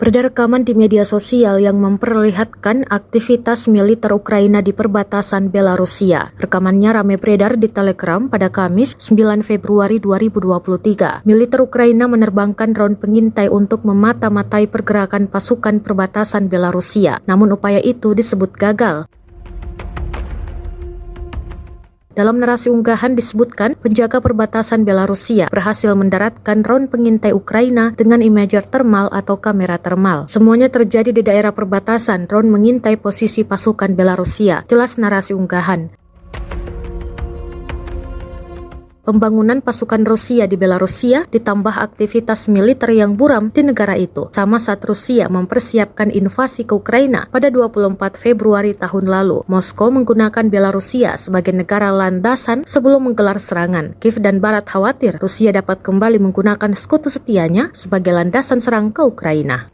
Ada rekaman di media sosial yang memperlihatkan aktivitas militer Ukraina di perbatasan Belarusia. Rekamannya ramai beredar di Telegram pada Kamis 9 Februari 2023. Militer Ukraina menerbangkan drone pengintai untuk memata-matai pergerakan pasukan perbatasan Belarusia. Namun upaya itu disebut gagal. Dalam narasi unggahan disebutkan, penjaga perbatasan Belarusia berhasil mendaratkan drone pengintai Ukraina dengan imager termal atau kamera termal. Semuanya terjadi di daerah perbatasan. Drone mengintai posisi pasukan Belarusia. Jelas narasi unggahan. Pembangunan pasukan Rusia di Belarusia ditambah aktivitas militer yang buram di negara itu, sama saat Rusia mempersiapkan invasi ke Ukraina pada 24 Februari tahun lalu. Moskow menggunakan Belarusia sebagai negara landasan sebelum menggelar serangan. Kiev dan Barat khawatir Rusia dapat kembali menggunakan sekutu setianya sebagai landasan serang ke Ukraina.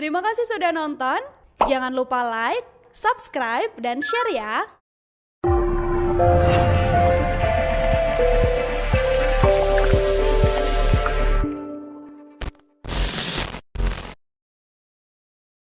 Terima kasih sudah nonton. Jangan lupa like, subscribe, dan share ya.